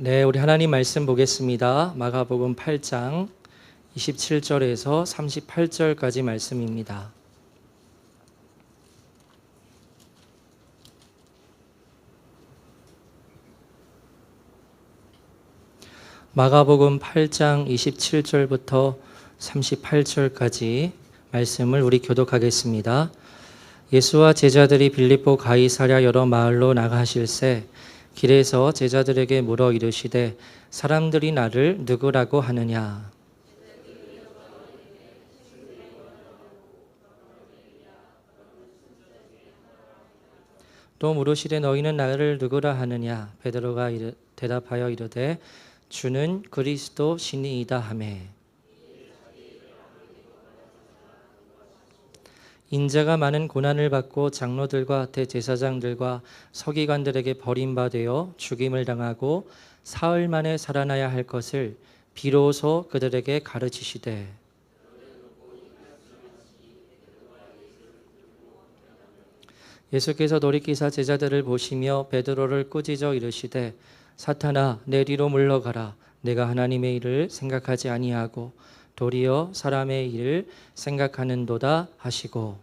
네, 우리 하나님 말씀 보겠습니다. 마가복음 8장 27절에서 38절까지 말씀입니다. 마가복음 8장 27절부터 38절까지 말씀을 우리 교독하겠습니다. 예수와 제자들이 빌립보 가이사랴 여러 마을로 나가실새 길에서 제자들에게 물어 이르시되 사람들이 나를 누구라고 하느냐? 또 물으시되 너희는 나를 누구라 하느냐? 베드로가 대답하여 이르되 주는 그리스도 신이이다 하매 인자가 많은 고난을 받고 장로들과 대제사장들과 서기관들에게 버림받아 죽임을 당하고 사흘 만에 살아나야 할 것을 비로소 그들에게 가르치시되 예수께서 돌이키사 제자들을 보시며 베드로를 꾸짖어 이르시되 사탄아 내 뒤로 물러가라. 내가 하나님의 일을 생각하지 아니하고 도리어 사람의 일을 생각하는도다 하시고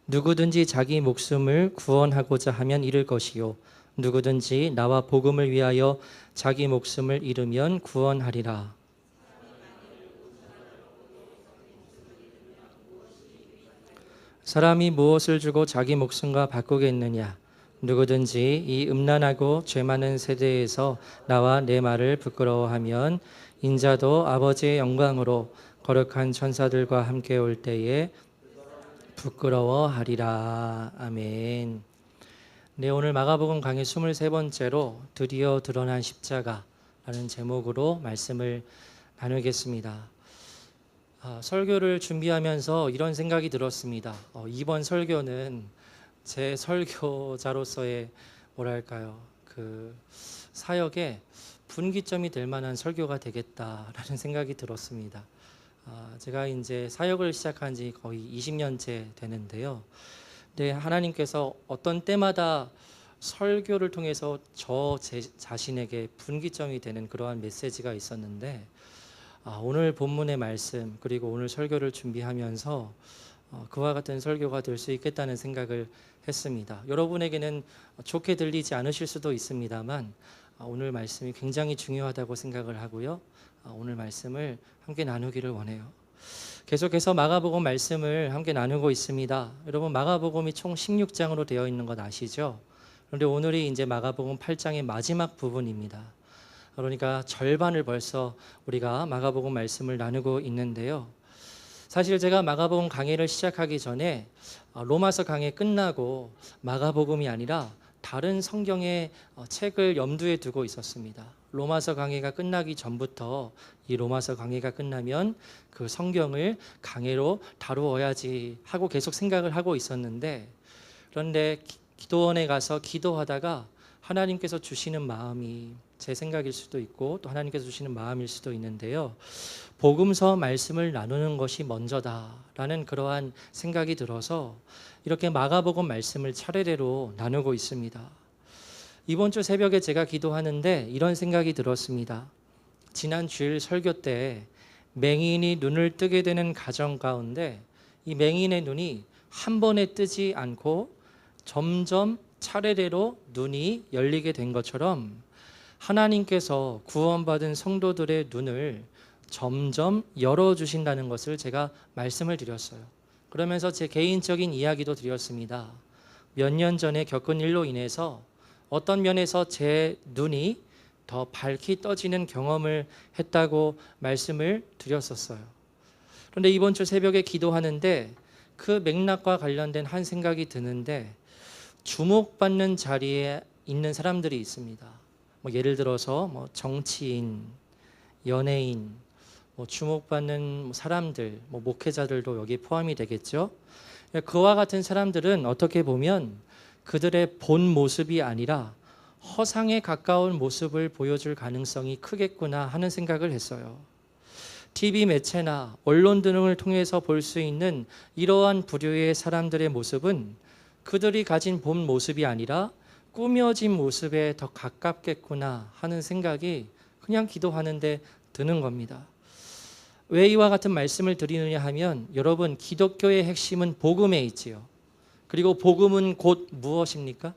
누구든지 자기 목숨을 구원하고자 하면 잃을 것이요 누구든지 나와 복음을 위하여 자기 목숨을 잃으면 구원하리라. 사람이 무엇을 주고 자기 목숨과 바꾸겠느냐? 누구든지 이 음란하고 죄 많은 세대에서 나와 내 말을 부끄러워하면 인자도 아버지의 영광으로 거룩한 천사들과 함께 올 때에 부끄러워하리라. 아멘. 네, 오늘 마가복음 강의 23번째로 드디어 드러난 십자가라는 제목으로 말씀을 나누겠습니다. 설교를 준비하면서 이런 생각이 들었습니다. 이번 설교는 제 설교자로서의 뭐랄까요, 그 사역에 분기점이 될 만한 설교가 되겠다라는 생각이 들었습니다. 제가 이제 사역을 시작한 지 거의 20년째 되는데요. 근데 하나님께서 어떤 때마다 설교를 통해서 제 자신에게 분기점이 되는 그러한 메시지가 있었는데 오늘 본문의 말씀 그리고 오늘 설교를 준비하면서 그와 같은 설교가 될 수 있겠다는 생각을 했습니다. 여러분에게는 좋게 들리지 않으실 수도 있습니다만 오늘 말씀이 굉장히 중요하다고 생각을 하고요. 오늘 말씀을 함께 나누기를 원해요. 계속해서 마가복음 말씀을 함께 나누고 있습니다. 여러분 마가복음이 총 16장으로 되어 있는 것 아시죠? 그런데 오늘이 이제 마가복음 8장의 마지막 부분입니다. 그러니까 절반을 벌써 우리가 마가복음 말씀을 나누고 있는데요. 사실 제가 마가복음 강의를 시작하기 전에 로마서 강의 끝나고 마가복음이 아니라 다른 성경의 책을 염두에 두고 있었습니다. 로마서 강의가 끝나기 전부터 이 로마서 강의가 끝나면 그 성경을 강의로 다루어야지 하고 계속 생각을 하고 있었는데 그런데 기도원에 가서 기도하다가 하나님께서 주시는 마음이 제 생각일 수도 있고 또 하나님께서 주시는 마음일 수도 있는데요. 복음서 말씀을 나누는 것이 먼저다라는 그러한 생각이 들어서 이렇게 마가복음 말씀을 차례대로 나누고 있습니다. 이번 주 새벽에 제가 기도하는데 이런 생각이 들었습니다. 지난 주일 설교 때 맹인이 눈을 뜨게 되는 가정 가운데 이 맹인의 눈이 한 번에 뜨지 않고 점점 차례대로 눈이 열리게 된 것처럼 하나님께서 구원받은 성도들의 눈을 점점 열어주신다는 것을 제가 말씀을 드렸어요. 그러면서 제 개인적인 이야기도 드렸습니다. 몇 년 전에 겪은 일로 인해서 어떤 면에서 제 눈이 더 밝게 떠지는 경험을 했다고 말씀을 드렸었어요. 그런데 이번 주 새벽에 기도하는데 그 맥락과 관련된 한 생각이 드는데 주목받는 자리에 있는 사람들이 있습니다. 예를 들어서 정치인, 연예인, 주목받는 사람들, 목회자들도 여기 포함이 되겠죠. 그와 같은 사람들은 어떻게 보면 그들의 본 모습이 아니라 허상에 가까운 모습을 보여줄 가능성이 크겠구나 하는 생각을 했어요. TV 매체나 언론 등을 통해서 볼 수 있는 이러한 부류의 사람들의 모습은 그들이 가진 본 모습이 아니라 꾸며진 모습에 더 가깝겠구나 하는 생각이 그냥 기도하는데 드는 겁니다. 왜 이와 같은 말씀을 드리느냐 하면, 여러분, 기독교의 핵심은 복음에 있지요. 그리고 복음은 곧 무엇입니까?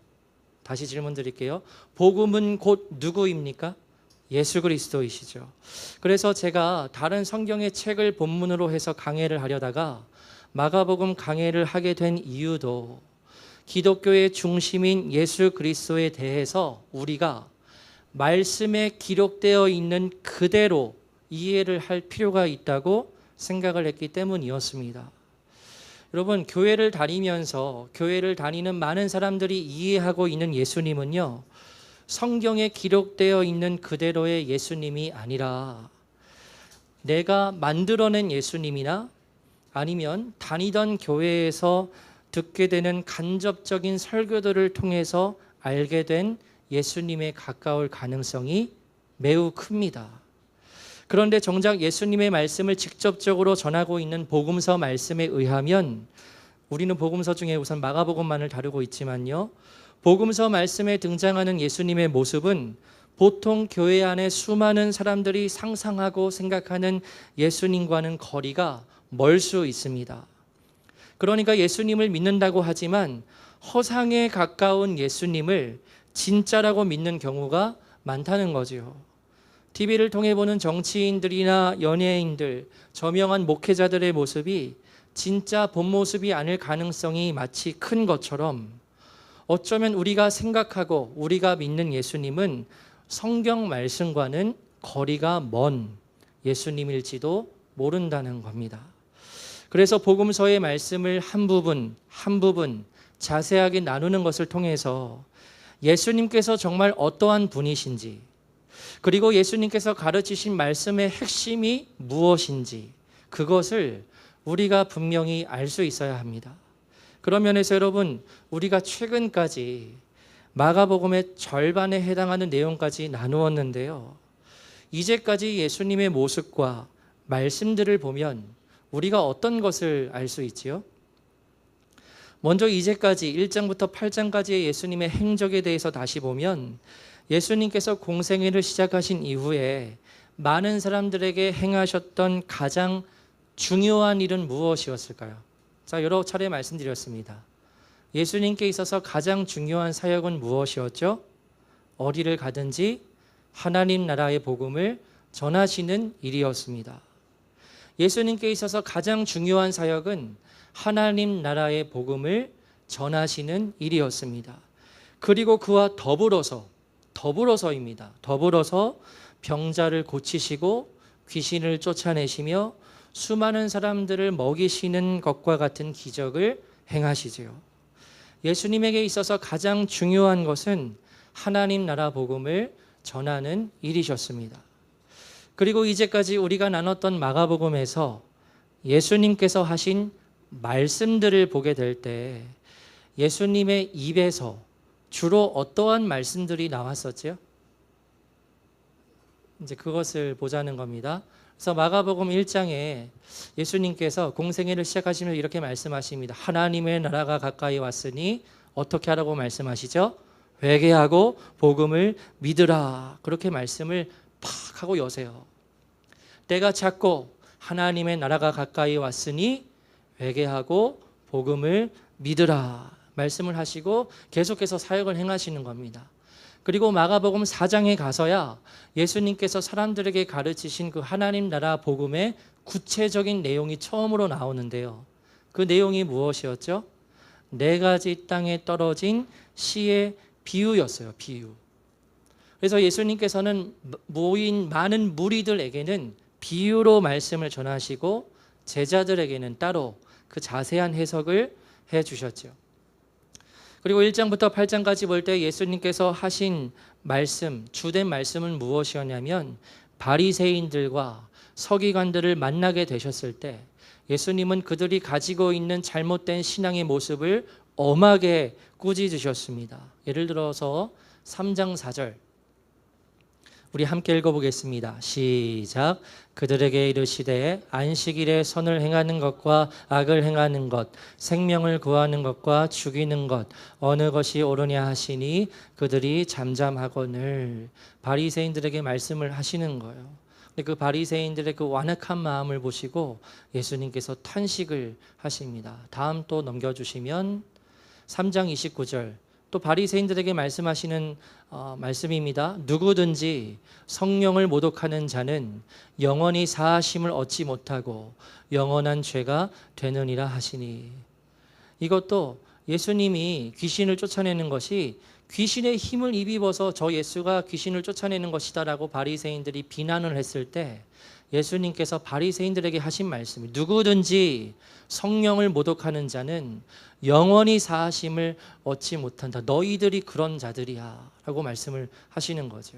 다시 질문 드릴게요. 복음은 곧 누구입니까? 예수 그리스도이시죠. 그래서 제가 다른 성경의 책을 본문으로 해서 강해를 하려다가 마가복음 강해를 하게 된 이유도 기독교의 중심인 예수 그리스도에 대해서 우리가 말씀에 기록되어 있는 그대로 이해를 할 필요가 있다고 생각을 했기 때문이었습니다. 여러분, 교회를 다니면서 교회를 다니는 많은 사람들이 이해하고 있는 예수님은요, 성경에 기록되어 있는 그대로의 예수님이 아니라 내가 만들어낸 예수님이나 아니면 다니던 교회에서 듣게 되는 간접적인 설교들을 통해서 알게 된 예수님에 가까울 가능성이 매우 큽니다. 그런데 정작 예수님의 말씀을 직접적으로 전하고 있는 복음서 말씀에 의하면, 우리는 복음서 중에 우선 마가복음만을 다루고 있지만요, 복음서 말씀에 등장하는 예수님의 모습은 보통 교회 안에 수많은 사람들이 상상하고 생각하는 예수님과는 거리가 멀 수 있습니다. 그러니까 예수님을 믿는다고 하지만 허상에 가까운 예수님을 진짜라고 믿는 경우가 많다는 거죠. TV를 통해 보는 정치인들이나 연예인들, 저명한 목회자들의 모습이 진짜 본 모습이 아닐 가능성이 마치 큰 것처럼, 어쩌면 우리가 생각하고 우리가 믿는 예수님은 성경 말씀과는 거리가 먼 예수님일지도 모른다는 겁니다. 그래서 복음서의 말씀을 한 부분 한 부분 자세하게 나누는 것을 통해서 예수님께서 정말 어떠한 분이신지, 그리고 예수님께서 가르치신 말씀의 핵심이 무엇인지, 그것을 우리가 분명히 알 수 있어야 합니다. 그런 면에서 여러분, 우리가 최근까지 마가복음의 절반에 해당하는 내용까지 나누었는데요, 이제까지 예수님의 모습과 말씀들을 보면 우리가 어떤 것을 알 수 있지요? 먼저 이제까지 1장부터 8장까지의 예수님의 행적에 대해서 다시 보면, 예수님께서 공생애를 시작하신 이후에 많은 사람들에게 행하셨던 가장 중요한 일은 무엇이었을까요? 자, 여러 차례 말씀드렸습니다. 예수님께 있어서 가장 중요한 사역은 무엇이었죠? 어디를 가든지 하나님 나라의 복음을 전하시는 일이었습니다. 예수님께 있어서 가장 중요한 사역은 하나님 나라의 복음을 전하시는 일이었습니다. 그리고 그와 더불어서입니다. 더불어서 병자를 고치시고 귀신을 쫓아내시며 수많은 사람들을 먹이시는 것과 같은 기적을 행하시지요. 예수님에게 있어서 가장 중요한 것은 하나님 나라 복음을 전하는 일이셨습니다. 그리고 이제까지 우리가 나눴던 마가복음에서 예수님께서 하신 말씀들을 보게 될 때 예수님의 입에서 주로 어떠한 말씀들이 나왔었죠? 이제 그것을 보자는 겁니다. 그래서 마가복음 1장에 예수님께서 공생애를 시작하시면서 이렇게 말씀하십니다. 하나님의 나라가 가까이 왔으니 어떻게 하라고 말씀하시죠? 회개하고 복음을 믿으라. 그렇게 말씀을 팍 하고 여세요. 때가 찼고 하나님의 나라가 가까이 왔으니 회개하고 복음을 믿으라 말씀을 하시고 계속해서 사역을 행하시는 겁니다. 그리고 마가복음 4장에 가서야 예수님께서 사람들에게 가르치신 그 하나님 나라 복음의 구체적인 내용이 처음으로 나오는데요. 그 내용이 무엇이었죠? 4가지 땅에 떨어진 씨의 비유였어요. 비유. 그래서 예수님께서는 모인 많은 무리들에게는 비유로 말씀을 전하시고 제자들에게는 따로 그 자세한 해석을 해주셨죠. 그리고 1장부터 8장까지 볼 때 예수님께서 하신 말씀, 주된 말씀은 무엇이었냐면 바리새인들과 서기관들을 만나게 되셨을 때 예수님은 그들이 가지고 있는 잘못된 신앙의 모습을 엄하게 꾸짖으셨습니다. 예를 들어서 3장 4절 우리 함께 읽어보겠습니다. 시작. 그들에게 이르시되 안식일에 선을 행하는 것과 악을 행하는 것, 생명을 구하는 것과 죽이는 것 어느 것이 옳으냐 하시니 그들이 잠잠하거늘. 바리새인들에게 말씀을 하시는 거예요. 근데 그 바리새인들의 그 완악한 마음을 보시고 예수님께서 탄식을 하십니다. 다음 또 넘겨주시면 3장 29절 또 바리새인들에게 말씀하시는 말씀입니다. 누구든지 성령을 모독하는 자는 영원히 사하심을 얻지 못하고 영원한 죄가 되느니라 하시니. 이것도 예수님이 귀신을 쫓아내는 것이 귀신의 힘을 입어서 저 예수가 귀신을 쫓아내는 것이다라고 바리새인들이 비난을 했을 때 예수님께서 바리새인들에게 하신 말씀이 누구든지 성령을 모독하는 자는 영원히 사하심을 얻지 못한다. 너희들이 그런 자들이야 라고 말씀을 하시는 거죠.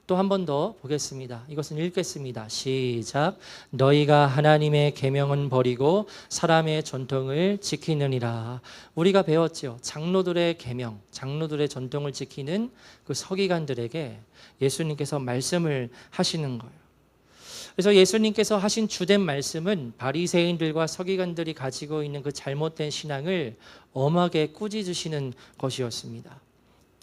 또 한 번 더 보겠습니다. 이것은 읽겠습니다. 시작. 너희가 하나님의 계명은 버리고 사람의 전통을 지키느니라. 우리가 배웠죠. 장로들의 계명, 장로들의 전통을 지키는 그 서기관들에게 예수님께서 말씀을 하시는 거예요. 그래서 예수님께서 하신 주된 말씀은 바리새인들과 서기관들이 가지고 있는 그 잘못된 신앙을 엄하게 꾸짖으시는 것이었습니다.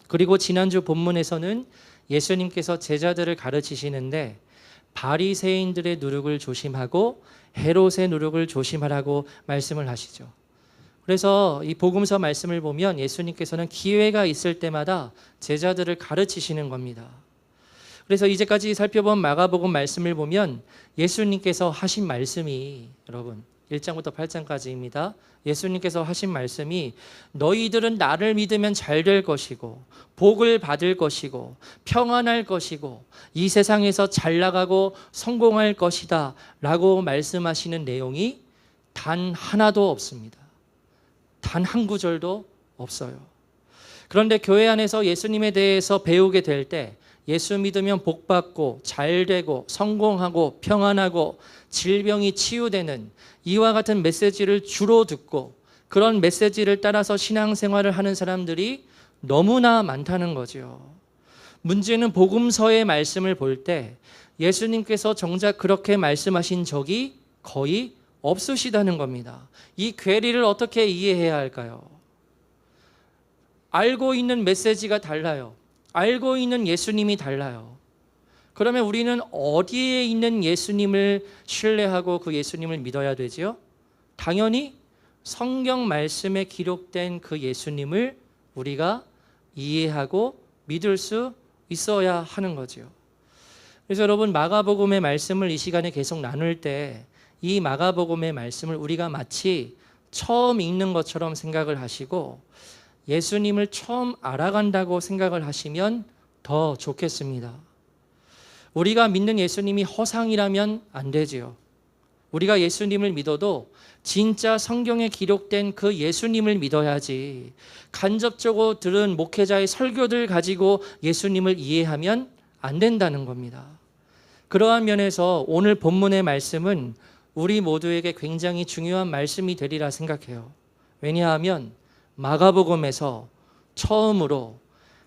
그리고 지난주 본문에서는 예수님께서 제자들을 가르치시는데 바리새인들의 누룩을 조심하고 헤롯의 누룩을 조심하라고 말씀을 하시죠. 그래서 이 복음서 말씀을 보면 예수님께서는 기회가 있을 때마다 제자들을 가르치시는 겁니다. 그래서 이제까지 살펴본 마가복음 말씀을 보면 예수님께서 하신 말씀이 여러분 1장부터 8장까지입니다. 예수님께서 하신 말씀이 너희들은 나를 믿으면 잘 될 것이고 복을 받을 것이고 평안할 것이고 이 세상에서 잘 나가고 성공할 것이다 라고 말씀하시는 내용이 단 하나도 없습니다. 단 한 구절도 없어요. 그런데 교회 안에서 예수님에 대해서 배우게 될 때 예수 믿으면 복 받고 잘 되고 성공하고 평안하고 질병이 치유되는 이와 같은 메시지를 주로 듣고 그런 메시지를 따라서 신앙생활을 하는 사람들이 너무나 많다는 거죠. 문제는 복음서의 말씀을 볼 때 예수님께서 정작 그렇게 말씀하신 적이 거의 없으시다는 겁니다. 이 괴리를 어떻게 이해해야 할까요? 알고 있는 메시지가 달라요. 알고 있는 예수님이 달라요. 그러면 우리는 어디에 있는 예수님을 신뢰하고 그 예수님을 믿어야 되지요? 당연히 성경 말씀에 기록된 그 예수님을 우리가 이해하고 믿을 수 있어야 하는 거죠. 그래서 여러분 마가복음의 말씀을 이 시간에 계속 나눌 때 이 마가복음의 말씀을 우리가 마치 처음 읽는 것처럼 생각을 하시고 예수님을 처음 알아간다고 생각을 하시면 더 좋겠습니다. 우리가 믿는 예수님이 허상이라면 안 되지요. 우리가 예수님을 믿어도 진짜 성경에 기록된 그 예수님을 믿어야지 간접적으로 들은 목회자의 설교들 가지고 예수님을 이해하면 안 된다는 겁니다. 그러한 면에서 오늘 본문의 말씀은 우리 모두에게 굉장히 중요한 말씀이 되리라 생각해요. 왜냐하면 마가복음에서 처음으로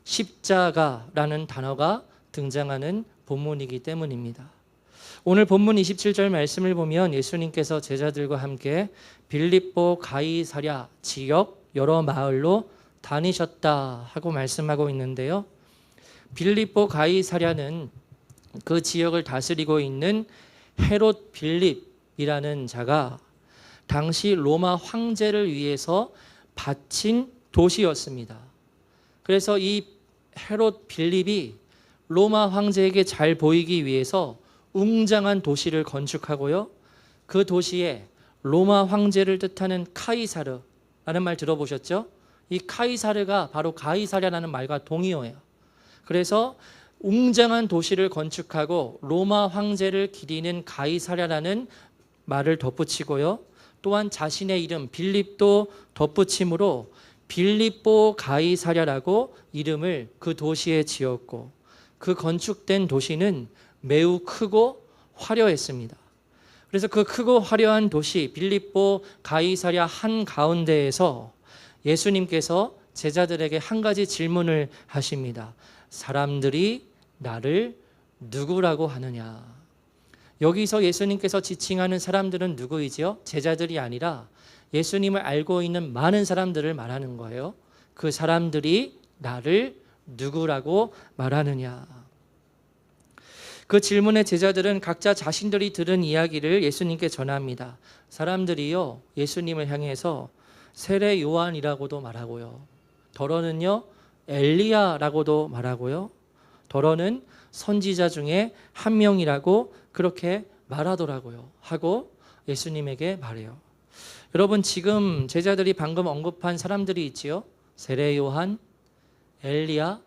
십자가라는 단어가 등장하는 본문이기 때문입니다. 오늘 본문 27절 말씀을 보면 예수님께서 제자들과 함께 빌립보 가이사랴 지역 여러 마을로 다니셨다 하고 말씀하고 있는데요. 빌립보 가이사랴는 그 지역을 다스리고 있는 헤롯 빌립이라는 자가 당시 로마 황제를 위해서 바친 도시였습니다. 그래서 이 헤롯 빌립이 로마 황제에게 잘 보이기 위해서 웅장한 도시를 건축하고요. 그 도시에 로마 황제를 뜻하는 카이사르라는 말 들어보셨죠? 이 카이사르가 바로 가이사랴라는 말과 동의어예요. 그래서 웅장한 도시를 건축하고 로마 황제를 기리는 가이사랴라는 말을 덧붙이고요. 또한 자신의 이름 빌립도 덧붙임으로 빌립보 가이사랴라고 이름을 그 도시에 지었고 그 건축된 도시는 매우 크고 화려했습니다. 그래서 그 크고 화려한 도시 빌립보 가이사랴 한가운데에서 예수님께서 제자들에게 한 가지 질문을 하십니다. 사람들이 나를 누구라고 하느냐. 여기서 예수님께서 지칭하는 사람들은 누구이지요? 제자들이 아니라 예수님을 알고 있는 많은 사람들을 말하는 거예요. 그 사람들이 나를 누구라고 말하느냐. 그 질문에 제자들은 각자 자신들이 들은 이야기를 예수님께 전합니다. 사람들이요, 예수님을 향해서 세례 요한이라고도 말하고요, 더러는요 엘리야라고도 말하고요, 더러는 선지자 중에 한 명이라고 그렇게 말하더라고요 하고 예수님에게 말해요. 여러분, 지금 제자들이 방금 언급한 사람들이 있지요. 세례 요한, 엘리야,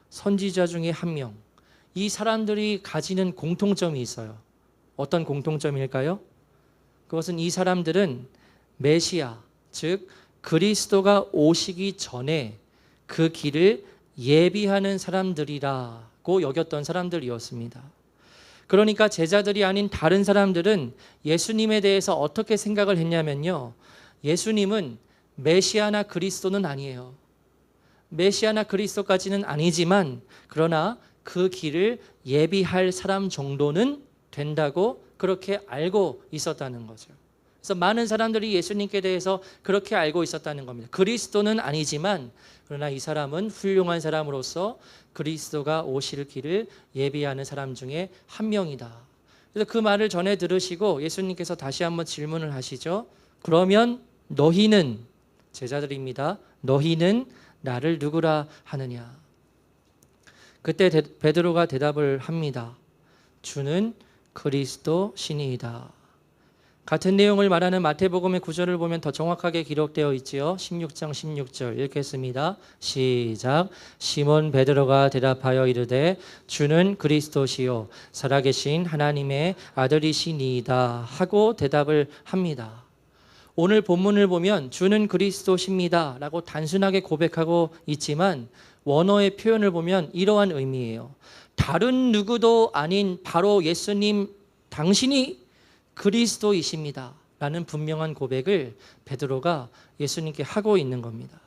선지자 중에 한 명. 이 사람들이 가지는 공통점이 있어요. 어떤 공통점일까요? 그것은 이 사람들은 메시아, 즉 그리스도가 오시기 전에 그 길을 예비하는 사람들이라고 여겼던 사람들이었습니다. 그러니까 제자들이 아닌 다른 사람들은 예수님에 대해서 어떻게 생각을 했냐면요, 예수님은 메시아나 그리스도는 아니에요. 메시아나 그리스도까지는 아니지만 그러나 그 길을 예비할 사람 정도는 된다고 그렇게 알고 있었다는 거죠. 그래서 많은 사람들이 예수님께 대해서 그렇게 알고 있었다는 겁니다. 그리스도는 아니지만 그러나 이 사람은 훌륭한 사람으로서 그리스도가 오실 길을 예비하는 사람 중에 한 명이다. 그래서 그 말을 전해 들으시고 예수님께서 다시 한번 질문을 하시죠. 그러면 너희는, 제자들입니다, 너희는 나를 누구라 하느냐. 그때 베드로가 대답을 합니다. 주는 그리스도시니이다. 같은 내용을 말하는 마태복음의 구절을 보면 더 정확하게 기록되어 있지요. 16장 16절 읽겠습니다. 시작. 시몬 베드로가 대답하여 이르되 주는 그리스도시요 살아계신 하나님의 아들이시니이다 하고 대답을 합니다. 오늘 본문을 보면 주는 그리스도십니다 라고 단순하게 고백하고 있지만 원어의 표현을 보면 이러한 의미예요. 다른 누구도 아닌 바로 예수님 당신이 그리스도이십니다 라는 분명한 고백을 베드로가 예수님께 하고 있는 겁니다.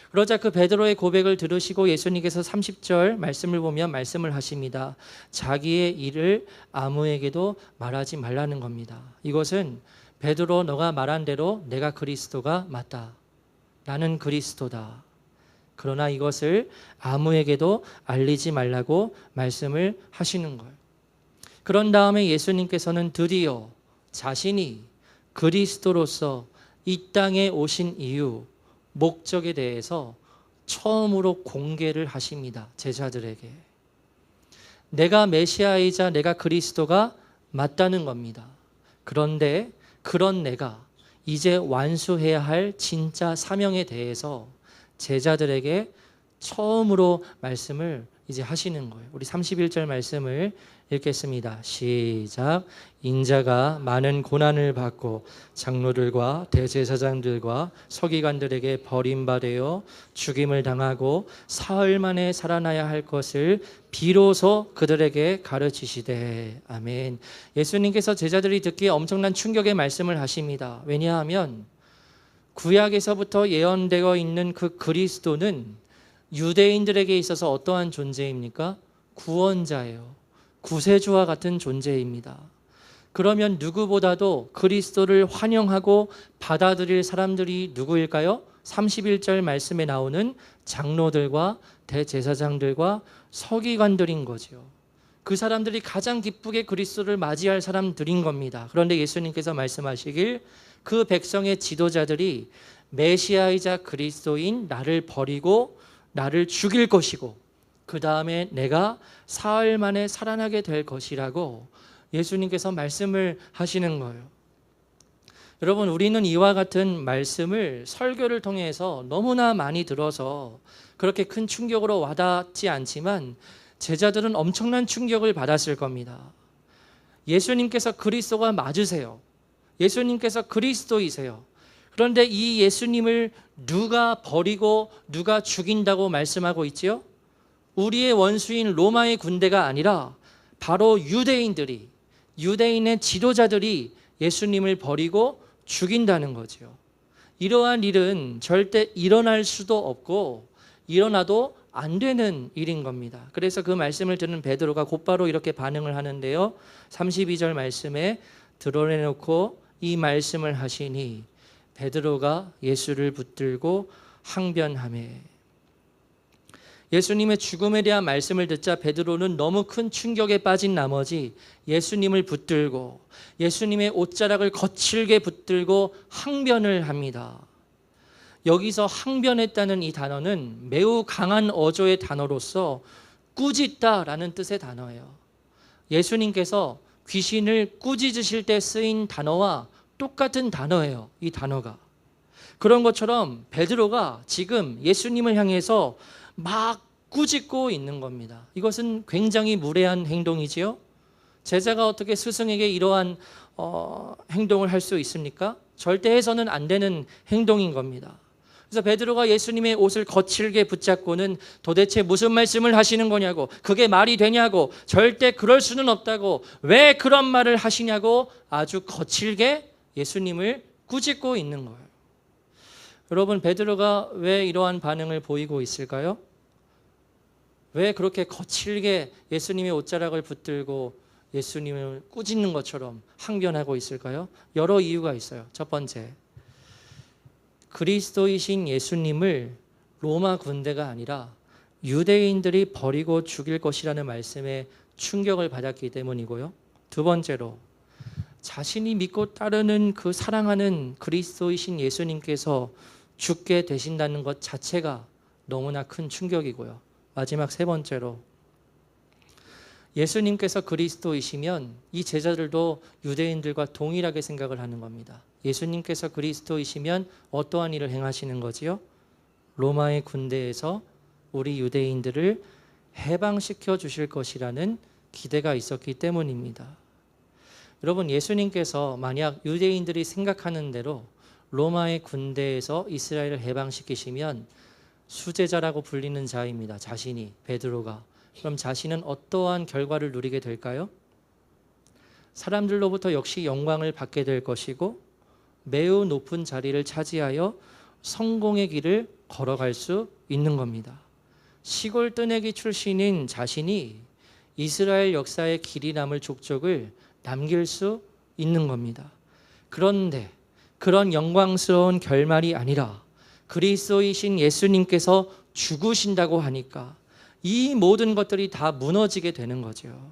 그러자 그 베드로의 고백을 들으시고 예수님께서 30절 말씀을 보면 말씀을 하십니다. 자기의 일을 아무에게도 말하지 말라는 겁니다. 이것은 베드로, 너가 말한 대로 내가 그리스도가 맞다. 나는 그리스도다. 그러나 이것을 아무에게도 알리지 말라고 말씀을 하시는 거예요. 그런 다음에 예수님께서는 드디어 자신이 그리스도로서 이 땅에 오신 이유, 목적에 대해서 처음으로 공개를 하십니다. 제자들에게. 내가 메시아이자 내가 그리스도가 맞다는 겁니다. 그런데 그런 내가 이제 완수해야 할 진짜 사명에 대해서 제자들에게 처음으로 말씀을 이제 하시는 거예요. 우리 31절 말씀을 읽겠습니다. 시작. 인자가 많은 고난을 받고 장로들과 대제사장들과 서기관들에게 버림받아 죽임을 당하고 사흘 만에 살아나야 할 것을 비로소 그들에게 가르치시되. 아멘. 예수님께서 제자들이 듣기에 엄청난 충격의 말씀을 하십니다. 왜냐하면 구약에서부터 예언되어 있는 그 그리스도는 유대인들에게 있어서 어떠한 존재입니까? 구원자예요. 구세주와 같은 존재입니다. 그러면 누구보다도 그리스도를 환영하고 받아들일 사람들이 누구일까요? 31절 말씀에 나오는 장로들과 대제사장들과 서기관들인 거죠. 그 사람들이 가장 기쁘게 그리스도를 맞이할 사람들인 겁니다. 그런데 예수님께서 말씀하시길 그 백성의 지도자들이 메시아이자 그리스도인 나를 버리고 나를 죽일 것이고 그 다음에 내가 사흘 만에 살아나게 될 것이라고 예수님께서 말씀을 하시는 거예요. 여러분, 우리는 이와 같은 말씀을 설교를 통해서 너무나 많이 들어서 그렇게 큰 충격으로 와닿지 않지만 제자들은 엄청난 충격을 받았을 겁니다. 예수님께서 그리스도가 맞으세요. 예수님께서 그리스도이세요. 그런데 이 예수님을 누가 버리고 누가 죽인다고 말씀하고 있지요? 우리의 원수인 로마의 군대가 아니라 바로 유대인들이, 유대인의 지도자들이 예수님을 버리고 죽인다는 거죠. 이러한 일은 절대 일어날 수도 없고 일어나도 안 되는 일인 겁니다. 그래서 그 말씀을 듣는 베드로가 곧바로 이렇게 반응을 하는데요. 32절 말씀에 드러내놓고 이 말씀을 하시니 베드로가 예수를 붙들고 항변하매. 예수님의 죽음에 대한 말씀을 듣자 베드로는 너무 큰 충격에 빠진 나머지 예수님을 붙들고 예수님의 옷자락을 거칠게 붙들고 항변을 합니다. 여기서 항변했다는 이 단어는 매우 강한 어조의 단어로서 꾸짖다라는 뜻의 단어예요. 예수님께서 귀신을 꾸짖으실 때 쓰인 단어와 똑같은 단어예요. 이 단어가. 그런 것처럼 베드로가 지금 예수님을 향해서 막 꾸짖고 있는 겁니다. 이것은 굉장히 무례한 행동이지요. 제자가 어떻게 스승에게 이러한 행동을 할 수 있습니까? 절대 해서는 안 되는 행동인 겁니다. 그래서 베드로가 예수님의 옷을 거칠게 붙잡고는 도대체 무슨 말씀을 하시는 거냐고, 그게 말이 되냐고, 절대 그럴 수는 없다고, 왜 그런 말을 하시냐고 아주 거칠게 예수님을 꾸짖고 있는 거예요. 여러분, 베드로가 왜 이러한 반응을 보이고 있을까요? 왜 그렇게 거칠게 예수님의 옷자락을 붙들고 예수님을 꾸짖는 것처럼 항변하고 있을까요? 여러 이유가 있어요. 첫 번째, 그리스도이신 예수님을 로마 군대가 아니라 유대인들이 버리고 죽일 것이라는 말씀에 충격을 받았기 때문이고요. 두 번째로, 자신이 믿고 따르는 그 사랑하는 그리스도이신 예수님께서 죽게 되신다는 것 자체가 너무나 큰 충격이고요. 마지막 세 번째로, 예수님께서 그리스도이시면 이 제자들도 유대인들과 동일하게 생각을 하는 겁니다. 예수님께서 그리스도이시면 어떠한 일을 행하시는 거지요? 로마의 군대에서 우리 유대인들을 해방시켜 주실 것이라는 기대가 있었기 때문입니다. 여러분, 예수님께서 만약 유대인들이 생각하는 대로 로마의 군대에서 이스라엘을 해방시키시면 수제자라고 불리는 자입니다. 자신이, 베드로가. 그럼 자신은 어떠한 결과를 누리게 될까요? 사람들로부터 역시 영광을 받게 될 것이고 매우 높은 자리를 차지하여 성공의 길을 걸어갈 수 있는 겁니다. 시골 뜨내기 출신인 자신이 이스라엘 역사의 길이 남을 족적을 남길 수 있는 겁니다. 그런데 그런 영광스러운 결말이 아니라 그리스도이신 예수님께서 죽으신다고 하니까 이 모든 것들이 다 무너지게 되는 거죠.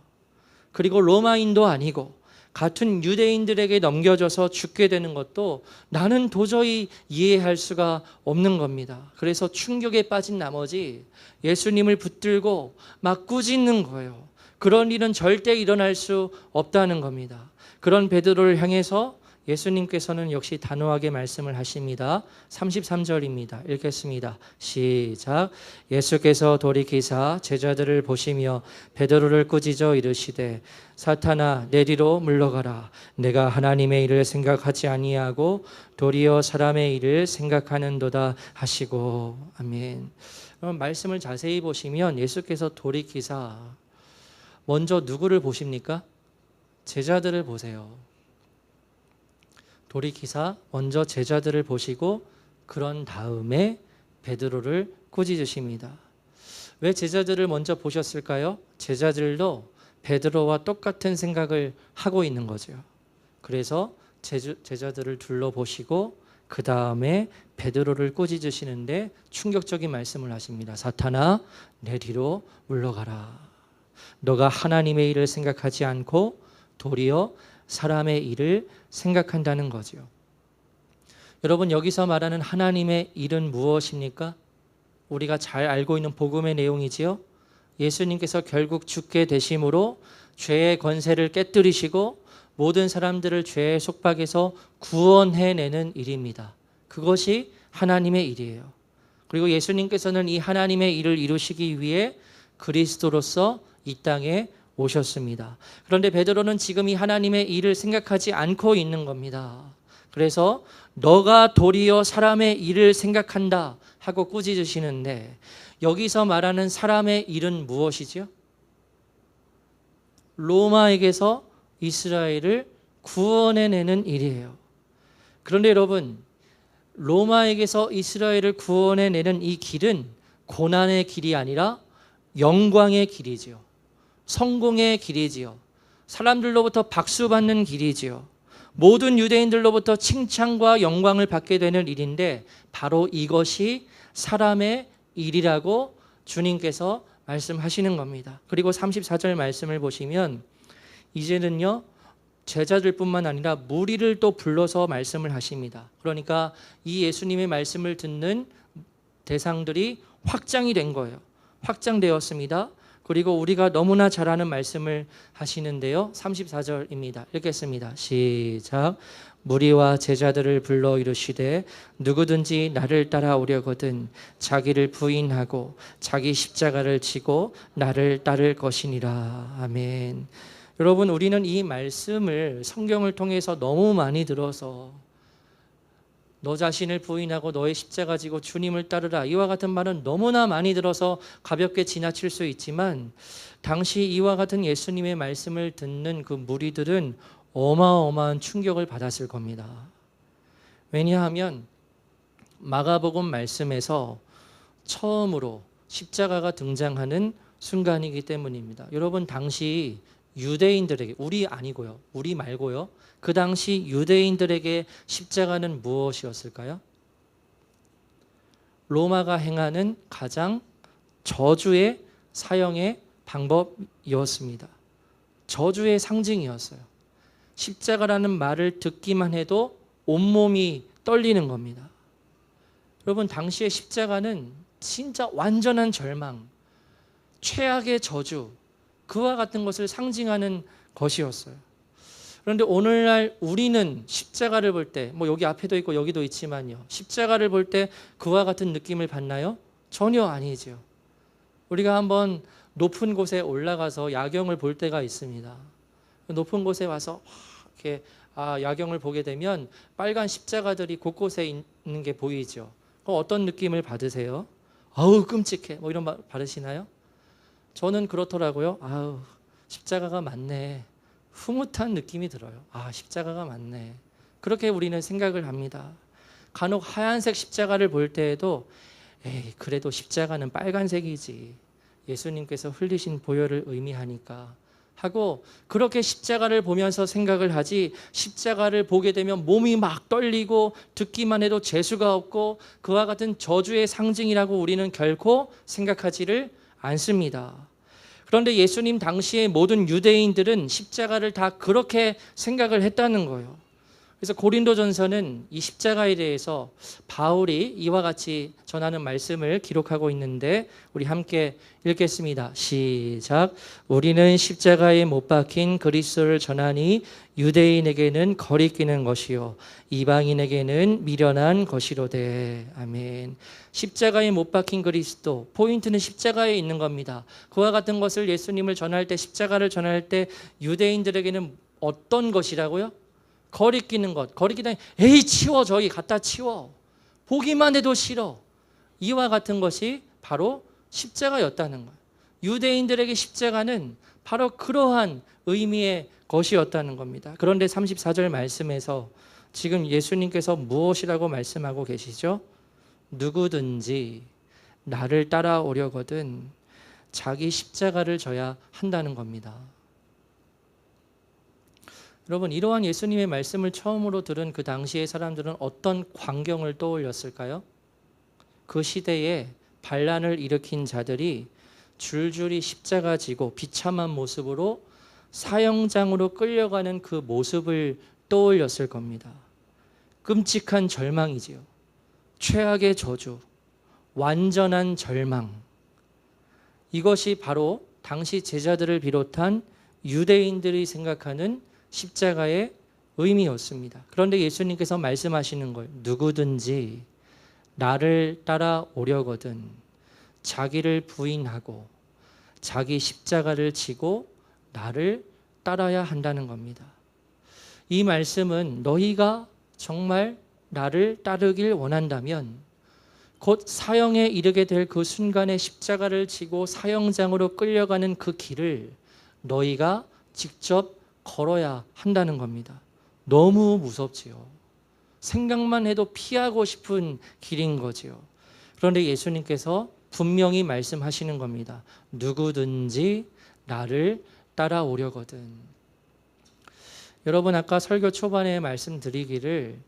그리고 로마인도 아니고 같은 유대인들에게 넘겨져서 죽게 되는 것도 나는 도저히 이해할 수가 없는 겁니다. 그래서 충격에 빠진 나머지 예수님을 붙들고 막 꾸짖는 거예요. 그런 일은 절대 일어날 수 없다는 겁니다. 그런 베드로를 향해서 예수님께서는 역시 단호하게 말씀을 하십니다. 33절입니다. 읽겠습니다. 시작. 예수께서 돌이키사 제자들을 보시며 베드로를 꾸짖어 이르시되 사탄아 내 뒤로 물러가라. 내가 하나님의 일을 생각하지 아니하고 도리어 사람의 일을 생각하는도다 하시고. 아멘. 그럼 말씀을 자세히 보시면 예수께서 돌이키사 먼저 누구를 보십니까? 제자들을 보세요. 돌이키사 먼저 제자들을 보시고 그런 다음에 베드로를 꾸짖으십니다. 왜 제자들을 먼저 보셨을까요? 제자들도 베드로와 똑같은 생각을 하고 있는 거죠. 그래서 제자들을 둘러보시고 그 다음에 베드로를 꾸짖으시는데 충격적인 말씀을 하십니다. 사탄아 내 뒤로 물러가라. 너가 하나님의 일을 생각하지 않고 도리어 사람의 일을 생각한다는 거죠. 여러분, 여기서 말하는 하나님의 일은 무엇입니까? 우리가 잘 알고 있는 복음의 내용이지요. 예수님께서 결국 죽게 되심으로 죄의 권세를 깨뜨리시고 모든 사람들을 죄의 속박에서 구원해내는 일입니다. 그것이 하나님의 일이에요. 그리고 예수님께서는 이 하나님의 일을 이루시기 위해 그리스도로서 이 땅에 오셨습니다. 그런데 베드로는 지금 이 하나님의 일을 생각하지 않고 있는 겁니다. 그래서 너가 도리어 사람의 일을 생각한다 하고 꾸짖으시는데 여기서 말하는 사람의 일은 무엇이죠? 로마에게서 이스라엘을 구원해내는 일이에요. 그런데 여러분, 로마에게서 이스라엘을 구원해내는 이 길은 고난의 길이 아니라 영광의 길이지요. 성공의 길이지요. 사람들로부터 박수받는 길이지요. 모든 유대인들로부터 칭찬과 영광을 받게 되는 일인데 바로 이것이 사람의 일이라고 주님께서 말씀하시는 겁니다. 그리고 34절 말씀을 보시면 이제는요, 제자들뿐만 아니라 무리를 또 불러서 말씀을 하십니다. 그러니까 이 예수님의 말씀을 듣는 대상들이 확장이 된 거예요. 확장되었습니다. 그리고 우리가 너무나 잘 아는 말씀을 하시는데요. 34절입니다. 읽겠습니다. 시작. 무리와 제자들을 불러 이르시되 누구든지 나를 따라오려거든 자기를 부인하고 자기 십자가를 지고 나를 따를 것이니라. 아멘. 여러분, 우리는 이 말씀을 성경을 통해서 너무 많이 들어서 너 자신을 부인하고 너의 십자가 지고 주님을 따르라, 이와 같은 말은 너무나 많이 들어서 가볍게 지나칠 수 있지만 당시 이와 같은 예수님의 말씀을 듣는 그 무리들은 어마어마한 충격을 받았을 겁니다. 왜냐하면 마가복음 말씀에서 처음으로 십자가가 등장하는 순간이기 때문입니다. 여러분, 당시 유대인들에게, 우리 아니고요, 우리 말고요, 그 당시 유대인들에게 십자가는 무엇이었을까요? 로마가 행하는 가장 저주의 사형의 방법이었습니다. 저주의 상징이었어요. 십자가라는 말을 듣기만 해도 온몸이 떨리는 겁니다. 여러분, 당시의 십자가는 진짜 완전한 절망, 최악의 저주, 그와 같은 것을 상징하는 것이었어요. 그런데 오늘날 우리는 십자가를 볼 때, 여기 앞에도 있고 여기도 있지만요, 십자가를 볼 때 그와 같은 느낌을 받나요? 전혀 아니죠. 우리가 한번 높은 곳에 올라가서 야경을 볼 때가 있습니다. 높은 곳에 와서 이렇게 야경을 보게 되면 빨간 십자가들이 곳곳에 있는 게 보이죠. 그럼 어떤 느낌을 받으세요? 아우 끔찍해, 이런 말 받으시나요? 저는 그렇더라고요. 아우, 십자가가 많네, 흐뭇한 느낌이 들어요. 십자가가 많네, 그렇게 우리는 생각을 합니다. 간혹 하얀색 십자가를 볼 때에도 에이, 그래도 십자가는 빨간색이지, 예수님께서 흘리신 보혈을 의미하니까 하고 그렇게 십자가를 보면서 생각을 하지, 십자가를 보게 되면 몸이 막 떨리고 듣기만 해도 재수가 없고 그와 같은 저주의 상징이라고 우리는 결코 생각하지를 않습니다. 그런데 예수님 당시의 모든 유대인들은 십자가를 다 그렇게 생각을 했다는 거예요. 그래서 고린도전서는 이 십자가에 대해서 바울이 이와 같이 전하는 말씀을 기록하고 있는데 우리 함께 읽겠습니다. 시작. 우리는 십자가에 못 박힌 그리스도를 전하니 유대인에게는 거리끼는 것이요 이방인에게는 미련한 것이로되. 아멘. 십자가에 못 박힌 그리스도, 포인트는 십자가에 있는 겁니다. 그와 같은 것을 예수님을 전할 때, 십자가를 전할 때 유대인들에게는 어떤 것이라고요? 거리끼는 것. 거리끼다, 에이 치워, 저기 갖다 치워, 보기만 해도 싫어, 이와 같은 것이 바로 십자가였다는 거예요. 유대인들에게 십자가는 바로 그러한 의미의 것이었다는 겁니다. 그런데 34절 말씀에서 지금 예수님께서 무엇이라고 말씀하고 계시죠? 누구든지 나를 따라오려거든 자기 십자가를 져야 한다는 겁니다. 여러분, 이러한 예수님의 말씀을 처음으로 들은 그 당시의 사람들은 어떤 광경을 떠올렸을까요? 그 시대에 반란을 일으킨 자들이 줄줄이 십자가 지고 비참한 모습으로 사형장으로 끌려가는 그 모습을 떠올렸을 겁니다. 끔찍한 절망이지요. 최악의 저주, 완전한 절망. 이것이 바로 당시 제자들을 비롯한 유대인들이 생각하는 십자가의 의미였습니다. 그런데 예수님께서 말씀하시는 걸, 누구든지 나를 따라오려거든 자기를 부인하고 자기 십자가를 지고 나를 따라야 한다는 겁니다. 이 말씀은 너희가 정말 나를 따르길 원한다면 곧 사형에 이르게 될 그 순간에 십자가를 지고 사형장으로 끌려가는 그 길을 너희가 직접 걸어야 한다는 겁니다. 너무 무섭지요. 생각만 해도 피하고 싶은 길인 거지요. 그런데 예수님께서 분명히 말씀하시는 겁니다. 누구든지 나를 따라오려거든. 여러분, 아까 설교 초반에 말씀드리기를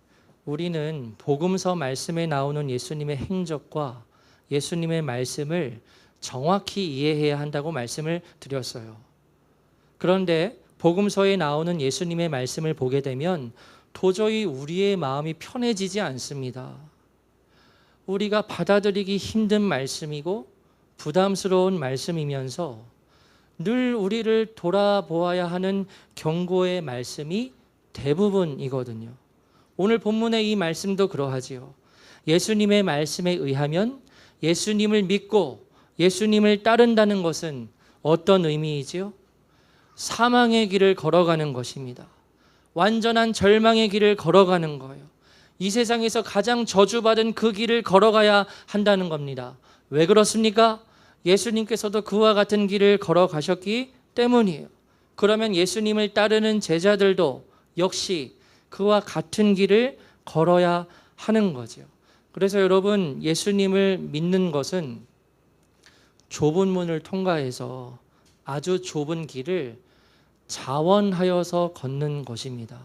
우리는 복음서 말씀에 나오는 예수님의 행적과 예수님의 말씀을 정확히 이해해야 한다고 말씀을 드렸어요. 그런데 복음서에 나오는 예수님의 말씀을 보게 되면 도저히 우리의 마음이 편해지지 않습니다. 우리가 받아들이기 힘든 말씀이고 부담스러운 말씀이면서 늘 우리를 돌아보아야 하는 경고의 말씀이 대부분이거든요. 오늘 본문의 이 말씀도 그러하지요. 예수님의 말씀에 의하면 예수님을 믿고 예수님을 따른다는 것은 어떤 의미이지요? 사망의 길을 걸어가는 것입니다. 완전한 절망의 길을 걸어가는 거예요. 이 세상에서 가장 저주받은 그 길을 걸어가야 한다는 겁니다. 왜 그렇습니까? 예수님께서도 그와 같은 길을 걸어가셨기 때문이에요. 그러면 예수님을 따르는 제자들도 역시 그와 같은 길을 걸어야 하는 거죠. 그래서 여러분, 예수님을 믿는 것은 좁은 문을 통과해서 아주 좁은 길을 자원하여서 걷는 것입니다.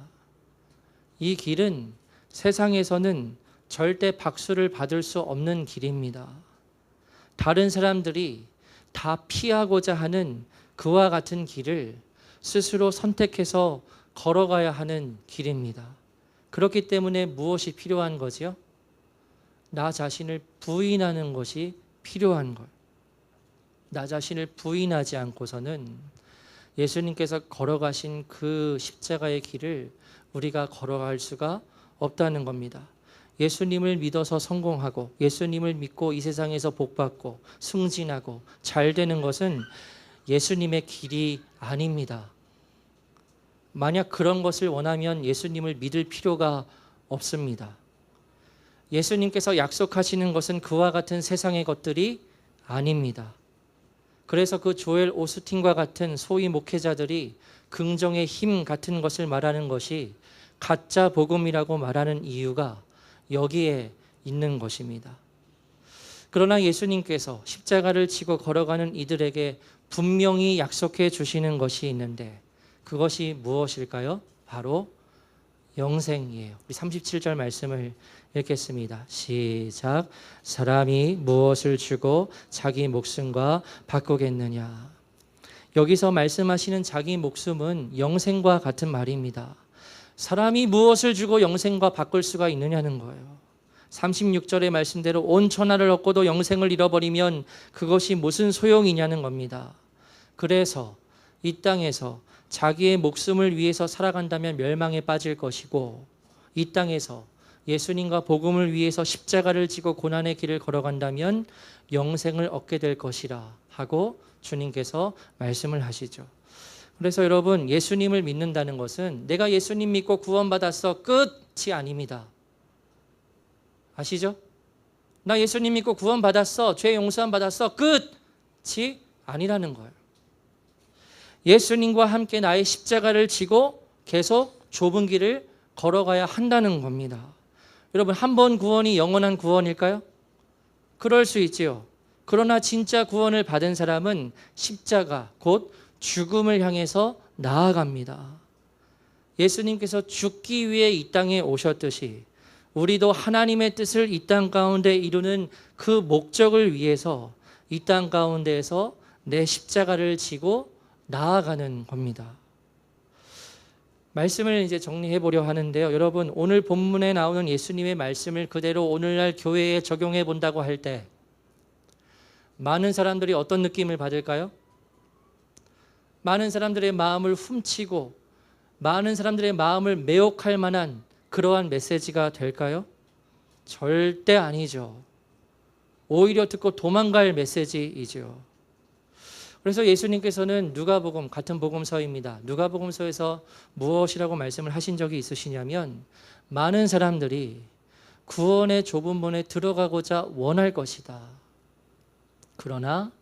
이 길은 세상에서는 절대 박수를 받을 수 없는 길입니다. 다른 사람들이 다 피하고자 하는 그와 같은 길을 스스로 선택해서 걸어가야 하는 길입니다. 그렇기 때문에 무엇이 필요한 거지요? 나 자신을 부인하는 것이 필요한 걸. 나 자신을 부인하지 않고서는 예수님께서 걸어가신 그 십자가의 길을 우리가 걸어갈 수가 없다는 겁니다. 예수님을 믿어서 성공하고 예수님을 믿고 이 세상에서 복받고 승진하고 잘 되는 것은 예수님의 길이 아닙니다. 만약 그런 것을 원하면 예수님을 믿을 필요가 없습니다. 예수님께서 약속하시는 것은 그와 같은 세상의 것들이 아닙니다. 그래서 그 조엘 오스틴과 같은 소위 목회자들이 긍정의 힘 같은 것을 말하는 것이 가짜 복음이라고 말하는 이유가 여기에 있는 것입니다. 그러나 예수님께서 십자가를 지고 걸어가는 이들에게 분명히 약속해 주시는 것이 있는데 그것이 무엇일까요? 바로 영생이에요. 우리 37절 말씀을 읽겠습니다. 시작. 사람이 무엇을 주고 자기 목숨과 바꾸겠느냐. 여기서 말씀하시는 자기 목숨은 영생과 같은 말입니다. 사람이 무엇을 주고 영생과 바꿀 수가 있느냐는 거예요. 36절의 말씀대로 온 천하를 얻고도 영생을 잃어버리면 그것이 무슨 소용이냐는 겁니다. 그래서 이 땅에서 자기의 목숨을 위해서 살아간다면 멸망에 빠질 것이고 이 땅에서 예수님과 복음을 위해서 십자가를 지고 고난의 길을 걸어간다면 영생을 얻게 될 것이라 하고 주님께서 말씀을 하시죠. 그래서 여러분, 예수님을 믿는다는 것은 내가 예수님 믿고 구원받았어 끝이 아닙니다. 아시죠? 나 예수님 믿고 구원받았어, 죄 용서함 받았어 끝이 아니라는 거예요. 예수님과 함께 나의 십자가를 지고 계속 좁은 길을 걸어가야 한다는 겁니다. 여러분, 한 번 구원이 영원한 구원일까요? 그럴 수 있지요. 그러나 진짜 구원을 받은 사람은 십자가, 곧 죽음을 향해서 나아갑니다. 예수님께서 죽기 위해 이 땅에 오셨듯이 우리도 하나님의 뜻을 이 땅 가운데 이루는 그 목적을 위해서 이 땅 가운데에서 내 십자가를 지고 나아가는 겁니다. 말씀을 이제 정리해 보려 하는데요. 여러분, 오늘 본문에 나오는 예수님의 말씀을 그대로 오늘날 교회에 적용해 본다고 할 때 많은 사람들이 어떤 느낌을 받을까요? 많은 사람들의 마음을 훔치고 많은 사람들의 마음을 매혹할 만한 그러한 메시지가 될까요? 절대 아니죠. 오히려 듣고 도망갈 메시지이죠. 그래서 예수님께서는 누가복음, 같은 복음서입니다. 누가복음서에서 무엇이라고 말씀을 하신 적이 있으시냐면 많은 사람들이 구원의 좁은 문에 들어가고자 원할 것이다. 그러나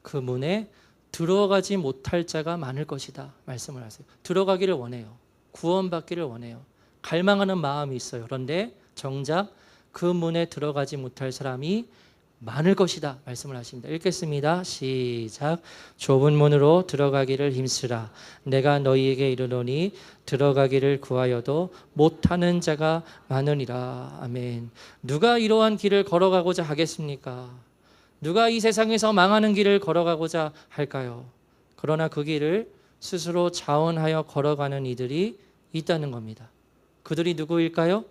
그 문에 들어가지 못할 자가 많을 것이다 말씀을 하세요. 들어가기를 원해요. 구원받기를 원해요. 갈망하는 마음이 있어요. 그런데 정작 그 문에 들어가지 못할 사람이 많을 것이다 말씀을 하십니다. 읽겠습니다. 시작. 좁은 문으로 들어가기를 힘쓰라. 내가 너희에게 이르노니 들어가기를 구하여도 못하는 자가 많으니라. 아멘. 누가 이러한 길을 걸어가고자 하겠습니까? 누가 이 세상에서 망하는 길을 걸어가고자 할까요? 그러나 그 길을 스스로 자원하여 걸어가는 이들이 있다는 겁니다. 그들이 누구일까요?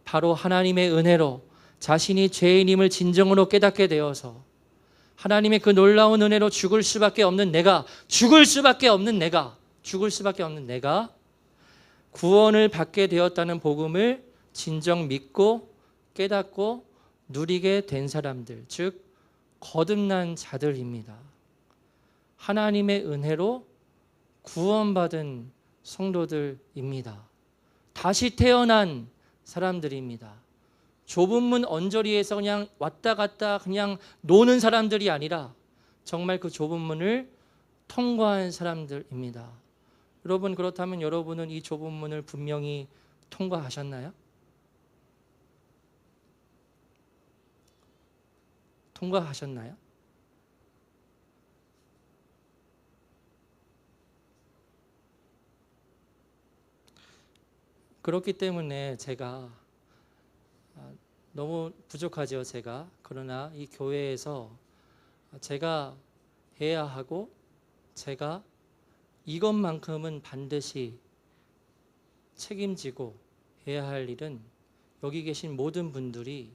바로 하나님의 은혜로 자신이 죄인임을 진정으로 깨닫게 되어서 하나님의 그 놀라운 은혜로 죽을 수밖에 없는 내가 구원을 받게 되었다는 복음을 진정 믿고 깨닫고 누리게 된 사람들, 즉 거듭난 자들입니다. 하나님의 은혜로 구원받은 성도들입니다. 다시 태어난 사람들입니다. 좁은 문 언저리에서 그냥 왔다 갔다 그냥 노는 사람들이 아니라 정말 그 좁은 문을 통과한 사람들입니다. 여러분, 그렇다면 여러분은 이 좁은 문을 분명히 통과하셨나요? 통과하셨나요? 그렇기 때문에 제가 너무 부족하죠, 제가. 그러나 이 교회에서 제가 해야 하고 제가 이것만큼은 반드시 책임지고 해야 할 일은 여기 계신 모든 분들이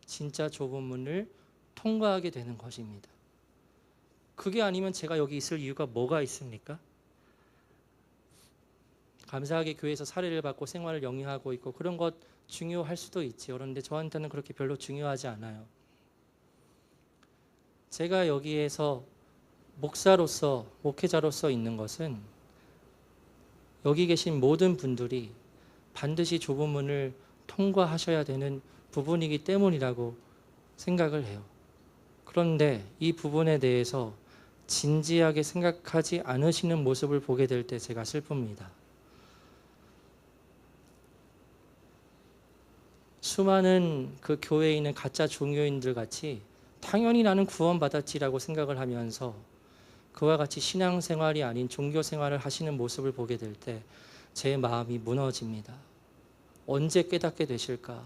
진짜 좁은 문을 통과하게 되는 것입니다. 그게 아니면 제가 여기 있을 이유가 뭐가 있습니까? 감사하게 교회에서 사례를 받고 생활을 영위하고 있고 그런 것 중요할 수도 있지요. 그런데 저한테는 그렇게 별로 중요하지 않아요. 제가 여기에서 목사로서, 목회자로서 있는 것은 여기 계신 모든 분들이 반드시 좁은 문을 통과하셔야 되는 부분이기 때문이라고 생각을 해요. 그런데 이 부분에 대해서 진지하게 생각하지 않으시는 모습을 보게 될 때 제가 슬픕니다. 수많은 그 교회에 있는 가짜 종교인들 같이 당연히 나는 구원받았지라고 생각을 하면서 그와 같이 신앙생활이 아닌 종교생활을 하시는 모습을 보게 될 때 제 마음이 무너집니다. 언제 깨닫게 되실까?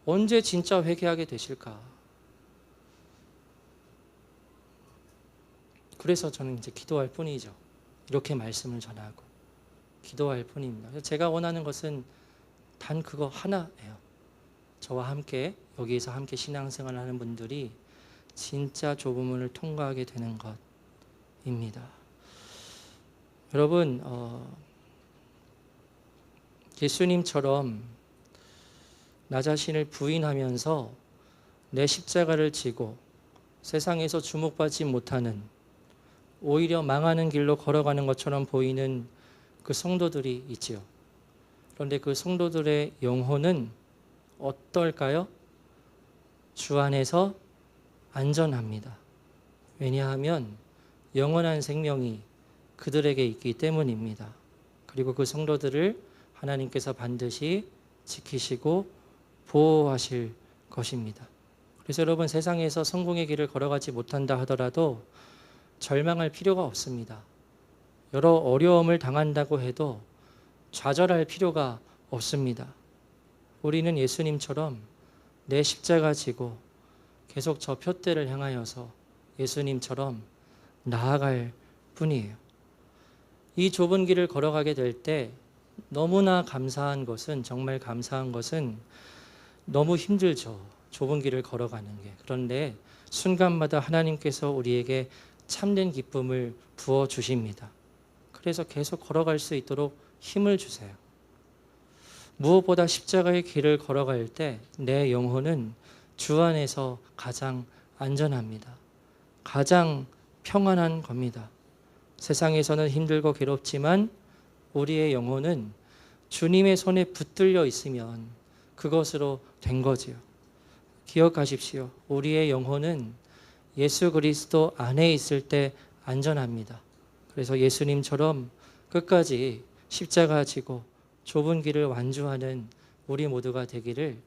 언제 진짜 회개하게 되실까? 그래서 저는 이제 기도할 뿐이죠. 이렇게 말씀을 전하고 기도할 뿐입니다. 제가 원하는 것은 단 그거 하나예요. 저와 함께 여기에서 함께 신앙생활을 하는 분들이 진짜 좁은 문을 통과하게 되는 것입니다. 여러분, 예수님처럼 나 자신을 부인하면서 내 십자가를 지고 세상에서 주목받지 못하는 오히려 망하는 길로 걸어가는 것처럼 보이는 그 성도들이 있지요. 그런데 그 성도들의 영혼은 어떨까요? 주 안에서 안전합니다. 왜냐하면 영원한 생명이 그들에게 있기 때문입니다. 그리고 그 성도들을 하나님께서 반드시 지키시고 보호하실 것입니다. 그래서 여러분, 세상에서 성공의 길을 걸어가지 못한다 하더라도 절망할 필요가 없습니다. 여러 어려움을 당한다고 해도 좌절할 필요가 없습니다. 우리는 예수님처럼 내 십자가 지고 계속 저 푯대를 향하여서 예수님처럼 나아갈 뿐이에요. 이 좁은 길을 걸어가게 될 때 너무나 감사한 것은, 정말 감사한 것은 너무 힘들죠. 좁은 길을 걸어가는 게. 그런데 순간마다 하나님께서 우리에게 참된 기쁨을 부어주십니다. 그래서 계속 걸어갈 수 있도록 힘을 주세요. 무엇보다 십자가의 길을 걸어갈 때 내 영혼은 주 안에서 가장 안전합니다. 가장 평안한 겁니다. 세상에서는 힘들고 괴롭지만 우리의 영혼은 주님의 손에 붙들려 있으면 그것으로 된 거지요. 기억하십시오. 우리의 영혼은 예수 그리스도 안에 있을 때 안전합니다. 그래서 예수님처럼 끝까지 십자가 지고 좁은 길을 완주하는 우리 모두가 되기를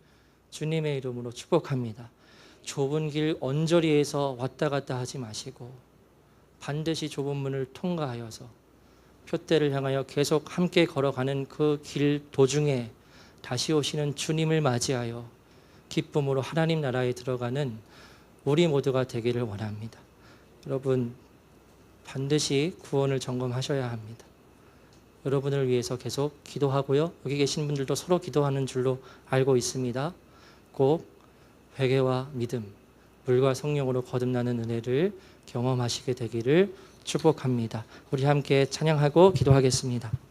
주님의 이름으로 축복합니다. 좁은 길 언저리에서 왔다 갔다 하지 마시고 반드시 좁은 문을 통과하여서 표대를 향하여 계속 함께 걸어가는 그 길 도중에 다시 오시는 주님을 맞이하여 기쁨으로 하나님 나라에 들어가는 우리 모두가 되기를 원합니다. 여러분, 반드시 구원을 점검하셔야 합니다. 여러분을 위해서 계속 기도하고요. 여기 계신 분들도 서로 기도하는 줄로 알고 있습니다. 꼭 회개와 믿음, 물과 성령으로 거듭나는 은혜를 경험하시게 되기를 축복합니다. 우리 함께 찬양하고 기도하겠습니다.